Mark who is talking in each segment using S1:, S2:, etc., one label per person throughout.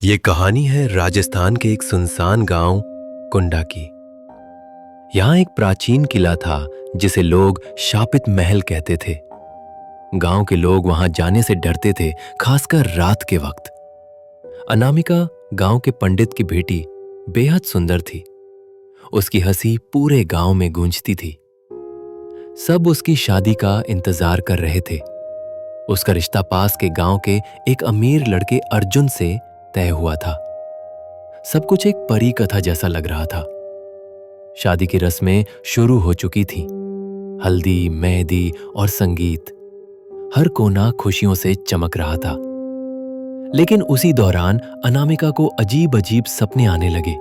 S1: ये कहानी है राजस्थान के एक सुनसान गांव कुंडा की। यहाँ एक प्राचीन किला था जिसे लोग शापित महल कहते थे। गांव के लोग वहां जाने से डरते थे, खासकर रात के वक्त। अनामिका गांव के पंडित की बेटी बेहद सुंदर थी। उसकी हंसी पूरे गांव में गूंजती थी। सब उसकी शादी का इंतजार कर रहे थे। उसका रिश्ता पास के गांव के एक अमीर लड़के अर्जुन से तय हुआ था। सब कुछ एक परी कथा जैसा लग रहा था। शादी की रस्में शुरू हो चुकी थीं। हल्दी, मेहंदी और संगीत, हर कोना खुशियों से चमक रहा था। लेकिन उसी दौरान अनामिका को अजीब अजीब सपने आने लगे।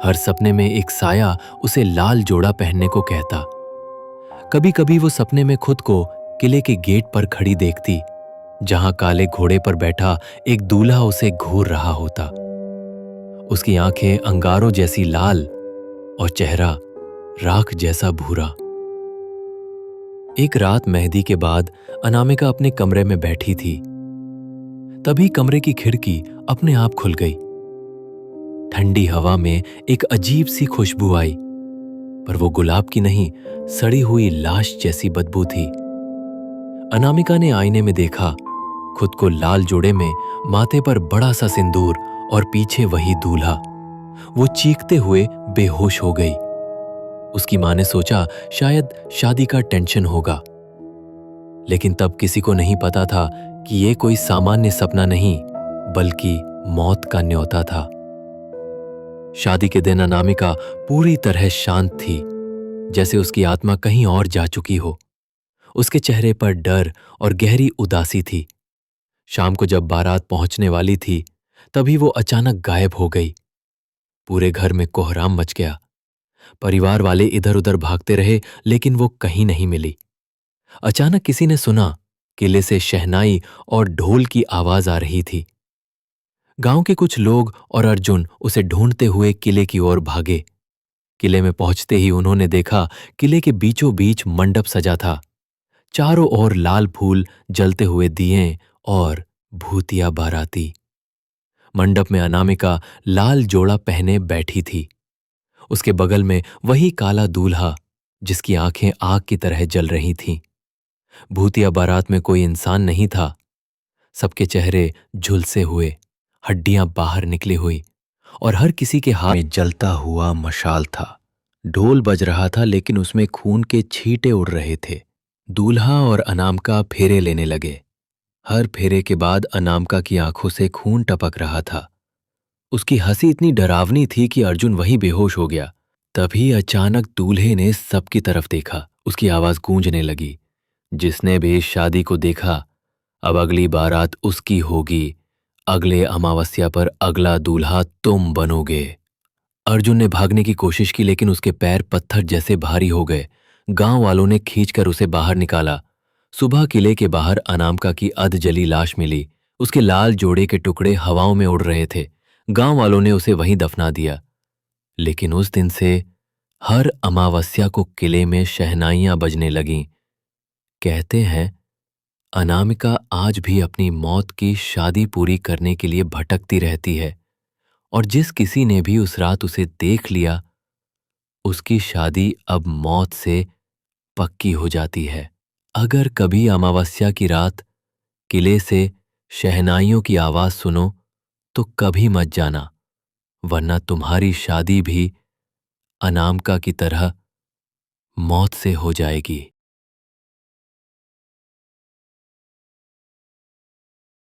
S1: हर सपने में एक साया उसे लाल जोड़ा पहनने को कहता। कभी कभी वो सपने में खुद को किले के गेट पर खड़ी देखती, जहां काले घोड़े पर बैठा एक दूल्हा उसे घूर रहा होता। उसकी आंखें अंगारों जैसी लाल और चेहरा राख जैसा भूरा। एक रात मेहंदी के बाद अनामिका अपने कमरे में बैठी थी। तभी कमरे की खिड़की अपने आप खुल गई। ठंडी हवा में एक अजीब सी खुशबू आई, पर वो गुलाब की नहीं, सड़ी हुई लाश जैसी बदबू थी। अनामिका ने आईने में देखा, खुद को लाल जोड़े में, माथे पर बड़ा सा सिंदूर और पीछे वही दूल्हा। वो चीखते हुए बेहोश हो गई। उसकी मां ने सोचा शायद शादी का टेंशन होगा, लेकिन तब किसी को नहीं पता था कि ये कोई सामान्य सपना नहीं, बल्कि मौत का न्योता था। शादी के दिन अनामिका पूरी तरह शांत थी, जैसे उसकी आत्मा कहीं और जा चुकी हो। उसके चेहरे पर डर और गहरी उदासी थी। शाम को जब बारात पहुंचने वाली थी, तभी वो अचानक गायब हो गई। पूरे घर में कोहराम मच गया। परिवार वाले इधर उधर भागते रहे, लेकिन वो कहीं नहीं मिली। अचानक किसी ने सुना, किले से शहनाई और ढोल की आवाज आ रही थी। गांव के कुछ लोग और अर्जुन उसे ढूंढते हुए किले की ओर भागे। किले में पहुंचते ही उन्होंने देखा, किले के बीचों बीच मंडप सजा था। चारों ओर लाल फूल, जलते हुए दिए और भूतिया बाराती। मंडप में अनामिका लाल जोड़ा पहने बैठी थी। उसके बगल में वही काला दूल्हा, जिसकी आंखें आग की तरह जल रही थीं। भूतिया बारात में कोई इंसान नहीं था। सबके चेहरे झुलसे हुए, हड्डियां बाहर निकली हुई, और हर किसी के हाथ में जलता हुआ मशाल था। ढोल बज रहा था, लेकिन उसमें खून के छींटे उड़ रहे थे। दूल्हा और अनामिका फेरे लेने लगे। हर फेरे के बाद अनामिका की आंखों से खून टपक रहा था। उसकी हंसी इतनी डरावनी थी कि अर्जुन वहीं बेहोश हो गया। तभी अचानक दूल्हे ने सबकी तरफ देखा। उसकी आवाज गूंजने लगी, जिसने भी इस शादी को देखा, अब अगली बारात उसकी होगी। अगले अमावस्या पर अगला दूल्हा तुम बनोगे। अर्जुन ने भागने की कोशिश की, लेकिन उसके पैर पत्थर जैसे भारी हो गए। गांव वालों ने खींचकर उसे बाहर निकाला। सुबह किले के बाहर अनामिका की अध जली लाश मिली। उसके लाल जोड़े के टुकड़े हवाओं में उड़ रहे थे। गांव वालों ने उसे वहीं दफना दिया। लेकिन उस दिन से हर अमावस्या को किले में शहनाइयां बजने लगीं। कहते हैं अनामिका आज भी अपनी मौत की शादी पूरी करने के लिए भटकती रहती है, और जिस किसी ने भी उस रात उसे देख लिया, उसकी शादी अब मौत से पक्की हो जाती है। अगर कभी अमावस्या की रात किले से शहनाइयों की आवाज सुनो, तो कभी मत जाना, वरना तुम्हारी शादी भी अनामिका की तरह मौत से हो जाएगी।